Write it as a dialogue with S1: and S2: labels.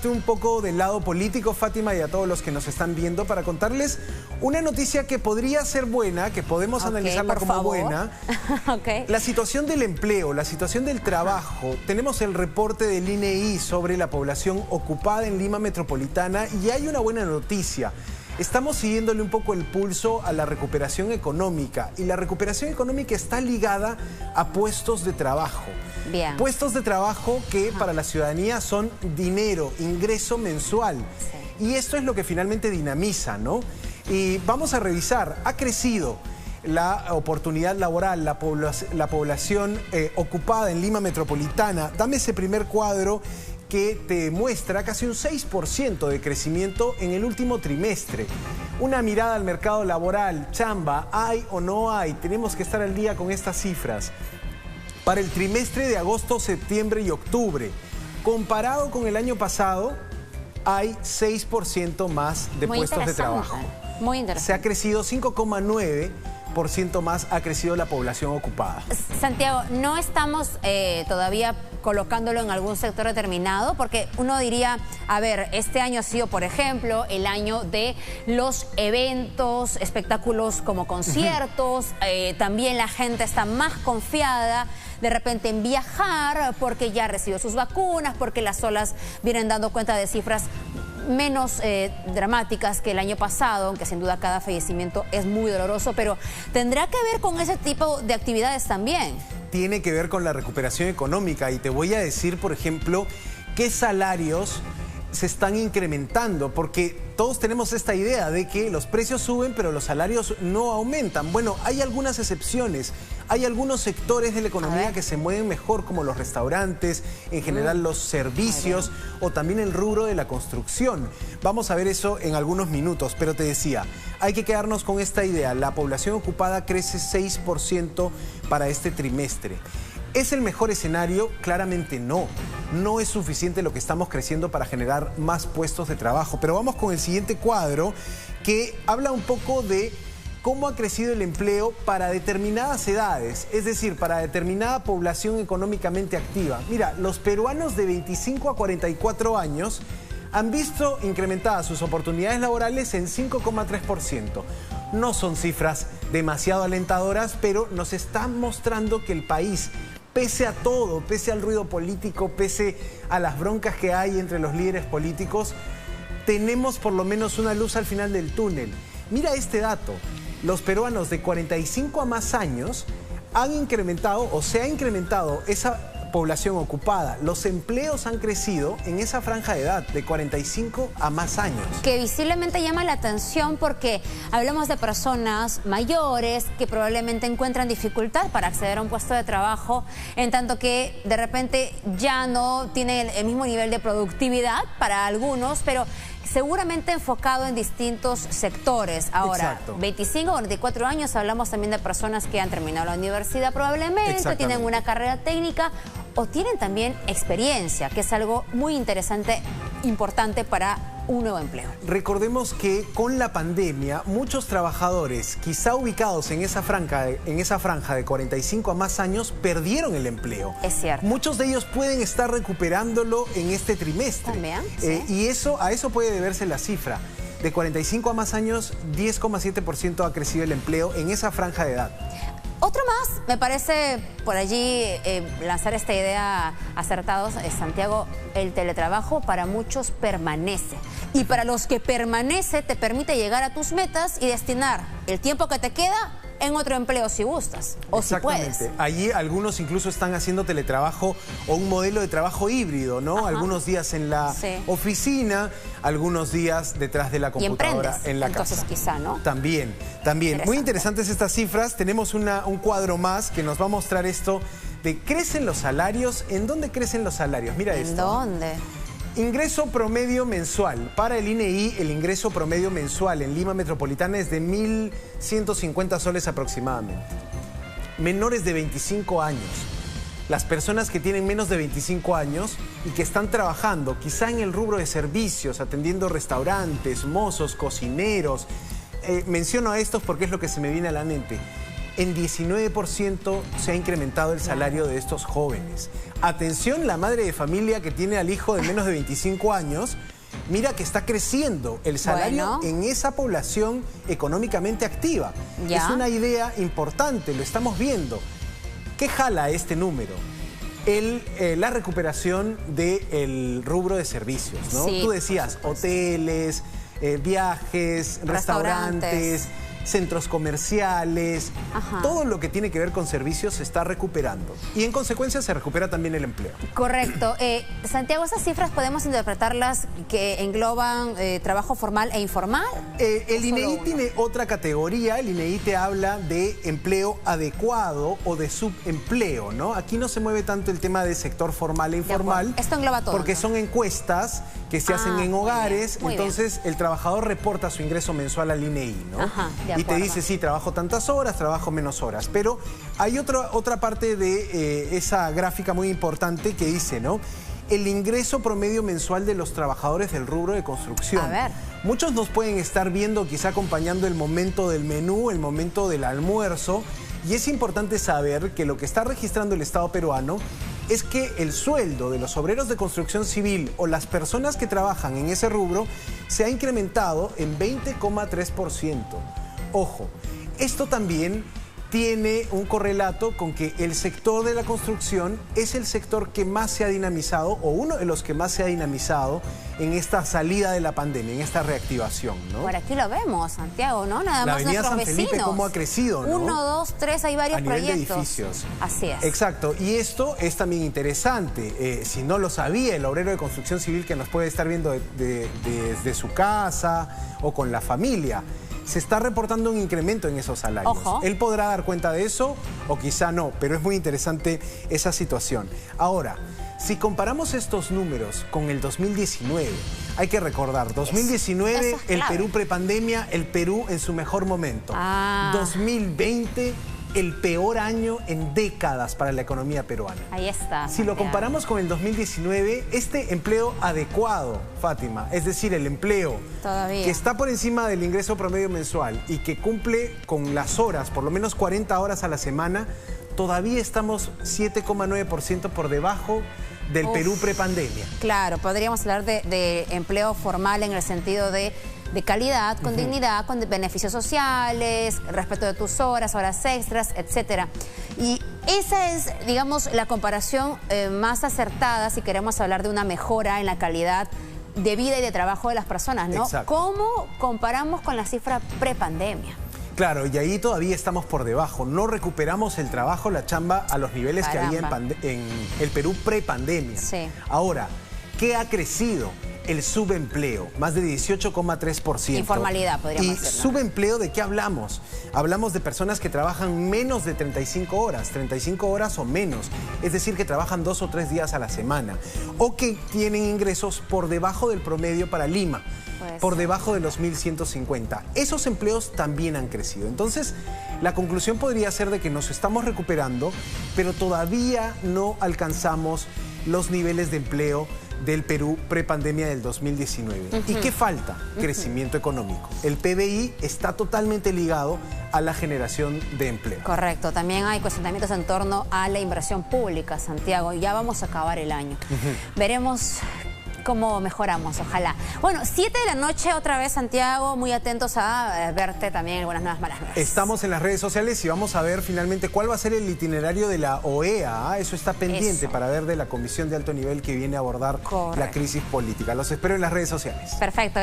S1: dejarte un poco del lado político, Fátima, y a todos los que nos están viendo para contarles una noticia que podría ser buena, que podemos analizarla como buena. La situación del empleo, la situación del trabajo. Tenemos el reporte del INEI sobre la población ocupada en Lima Metropolitana y hay una buena noticia. Estamos siguiéndole un poco el pulso a la recuperación económica y la recuperación económica está ligada a puestos de trabajo.
S2: Bien.
S1: Puestos de trabajo que para la ciudadanía son dinero, ingreso mensual. Sí. Y esto es lo que finalmente dinamiza, ¿no? Y vamos a revisar, ha crecido la oportunidad laboral, la población ocupada en Lima Metropolitana. Dame ese primer cuadro que te muestra casi un 6% de crecimiento en el último trimestre. Una mirada al mercado laboral, chamba, ¿hay o no hay? Tenemos que estar al día con estas cifras. Para el trimestre de agosto, septiembre y octubre, comparado con el año pasado, hay 6% más de puestos de trabajo.
S2: Muy interesante.
S1: Se ha crecido 5,9% más, ha crecido la población ocupada.
S2: Santiago, no estamos todavía colocándolo en algún sector determinado, porque uno diría, a ver, este año ha sido, por ejemplo, el año de los eventos, espectáculos como conciertos, también la gente está más confiada de repente en viajar porque ya recibió sus vacunas, porque las olas vienen dando cuenta de cifras menos dramáticas que el año pasado, aunque sin duda cada fallecimiento es muy doloroso, pero tendrá que ver con ese tipo de actividades también.
S1: Tiene que ver con la recuperación económica y te voy a decir, por ejemplo, qué salarios se están incrementando, porque todos tenemos esta idea de que los precios suben pero los salarios no aumentan. Bueno, hay algunas excepciones, hay algunos sectores de la economía que se mueven mejor, como los restaurantes, en general los servicios o también el rubro de la construcción. Vamos a ver eso en algunos minutos, pero te decía, hay que quedarnos con esta idea, la población ocupada crece 6% para este trimestre. ¿Es el mejor escenario? Claramente no. No es suficiente lo que estamos creciendo para generar más puestos de trabajo. Pero vamos con el siguiente cuadro que habla un poco de cómo ha crecido el empleo para determinadas edades, es decir, para determinada población económicamente activa. Mira, los peruanos de 25 a 44 años han visto incrementadas sus oportunidades laborales en 5,3%. No son cifras demasiado alentadoras, pero nos están mostrando que el país, pese a todo, pese al ruido político, pese a las broncas que hay entre los líderes políticos, tenemos por lo menos una luz al final del túnel. Mira este dato, los peruanos de 45 a más años han incrementado o se ha incrementado esa población ocupada. Los empleos han crecido en esa franja de edad de 45 a más años.
S2: Que visiblemente llama la atención porque hablamos de personas mayores que probablemente encuentran dificultad para acceder a un puesto de trabajo, en tanto que de repente ya no tienen el mismo nivel de productividad para algunos, pero seguramente enfocado en distintos sectores. Ahora, 25 o 24 años, hablamos también de personas que han terminado la universidad probablemente, tienen una carrera técnica o tienen también experiencia, que es algo muy interesante, importante para un nuevo empleo.
S1: Recordemos que con la pandemia, muchos trabajadores, quizá ubicados en esa franja de 45 a más años, perdieron el empleo.
S2: Es cierto.
S1: Muchos de ellos pueden estar recuperándolo en este trimestre.
S2: También, sí.
S1: Y a eso puede deberse la cifra. De 45 a más años, 10,7% ha crecido el empleo en esa franja de edad.
S2: Otro más, me parece por allí lanzar esta idea acertados, Santiago, el teletrabajo para muchos permanece. Y para los que permanece te permite llegar a tus metas y destinar el tiempo que te queda en otro empleo si gustas o si puedes.
S1: Allí algunos incluso están haciendo teletrabajo o un modelo de trabajo híbrido, ¿no? Algunos días en la oficina, algunos días detrás de la computadora en la casa.
S2: Entonces quizá, ¿no?
S1: También. Muy interesantes estas cifras. Tenemos un cuadro más que nos va a mostrar esto de ¿crecen los salarios? ¿En dónde crecen los salarios? Mira esto.
S2: ¿En dónde?
S1: Ingreso promedio mensual. Para el INEI, el ingreso promedio mensual en Lima Metropolitana es de 1.150 soles aproximadamente. Menores de 25 años. Las personas que tienen menos de 25 años y que están trabajando, quizá en el rubro de servicios, atendiendo restaurantes, mozos, cocineros. Menciono a estos porque es lo que se me viene a la mente. en 19% se ha incrementado el salario de estos jóvenes. Atención, la madre de familia que tiene al hijo de menos de 25 años, mira que está creciendo el salario en esa población económicamente activa. Es una idea importante, lo estamos viendo. ¿Qué jala este número? La recuperación del rubro de servicios, ¿no?
S2: Sí,
S1: tú decías, hoteles, viajes, restaurantes, centros comerciales, todo lo que tiene que ver con servicios se está recuperando. Y en consecuencia se recupera también el empleo.
S2: Correcto. Santiago, ¿esas cifras podemos interpretarlas que engloban trabajo formal e informal?
S1: El INEI tiene otra categoría. El INEI te habla de empleo adecuado o de subempleo, ¿no? Aquí no se mueve tanto el tema de sector formal e informal.
S2: Esto engloba todo,
S1: porque son encuestas que se hacen en hogares. Entonces el trabajador reporta su ingreso mensual al INEI, ¿no? Y te dice, sí, trabajo tantas horas, trabajo menos horas. Pero hay otra parte de esa gráfica muy importante que dice, ¿no? El ingreso promedio mensual de los trabajadores del rubro de construcción.
S2: A ver.
S1: Muchos nos pueden estar viendo, quizá acompañando el momento del menú, el momento del almuerzo. Y es importante saber que lo que está registrando el Estado peruano es que el sueldo de los obreros de construcción civil o las personas que trabajan en ese rubro se ha incrementado en 20,3%. Ojo, esto también tiene un correlato con que el sector de la construcción es el sector que más se ha dinamizado, o uno de los que más se ha dinamizado en esta salida de la pandemia, en esta reactivación, ¿no?
S2: Por aquí lo vemos, Santiago, ¿no? Nada más
S1: Avenida
S2: nuestros
S1: San Felipe,
S2: vecinos.
S1: cómo ha crecido, ¿no?
S2: 1, 2, 3, hay varios proyectos.
S1: A nivel de edificios.
S2: Así es.
S1: Exacto, y esto es también interesante. Si no lo sabía, el obrero de construcción civil que nos puede estar viendo desde su casa o con la familia, se está reportando un incremento en esos salarios.
S2: Ojo.
S1: Él podrá dar cuenta de eso o quizá no, pero es muy interesante esa situación. Ahora, si comparamos estos números con el 2019, hay que recordar, 2019,
S2: eso es
S1: el
S2: clave.
S1: Perú prepandemia, el Perú en su mejor momento. 2020, el peor año en décadas para la economía peruana.
S2: Ahí está.
S1: Si lo comparamos con el 2019, este empleo adecuado, Fátima, es decir, el empleo que está por encima del ingreso promedio mensual y que cumple con las horas, por lo menos 40 horas a la semana, todavía estamos 7,9% por debajo del Perú prepandemia.
S2: Claro, podríamos hablar de empleo formal en el sentido de calidad, con dignidad, con beneficios sociales, respeto de tus horas extras, etcétera. Y esa es, digamos, la comparación más acertada si queremos hablar de una mejora en la calidad de vida y de trabajo de las personas, ¿no?
S1: Exacto.
S2: ¿Cómo comparamos con la cifra prepandemia?
S1: Claro, y ahí todavía estamos por debajo. No recuperamos el trabajo, la chamba a los niveles que había en el Perú prepandemia.
S2: Sí.
S1: Ahora, ¿qué ha crecido? El subempleo, más de 18,3%.
S2: Informalidad, podríamos decir, ¿no?
S1: ¿Subempleo de qué hablamos? Hablamos de personas que trabajan menos de 35 horas o menos. Es decir, que trabajan 2 o 3 días a la semana. O que tienen ingresos por debajo del promedio para Lima. Por debajo de los 1.150. Esos empleos también han crecido. Entonces, la conclusión podría ser de que nos estamos recuperando, pero todavía no alcanzamos los niveles de empleo del Perú prepandemia del 2019. ¿Y qué falta? Crecimiento económico. El PBI está totalmente ligado a la generación de empleo.
S2: Correcto. También hay cuestionamientos en torno a la inversión pública, Santiago. Ya vamos a acabar el año. Veremos cómo mejoramos, ojalá. Bueno, 7 de la noche otra vez, Santiago, muy atentos a verte también en Buenas Nuevas, Malas Nuevas.
S1: Estamos en las redes sociales y vamos a ver finalmente cuál va a ser el itinerario de la OEA. Eso está pendiente para ver de la comisión de alto nivel que viene a abordar la crisis política. Los espero en las redes sociales.
S2: Perfecto.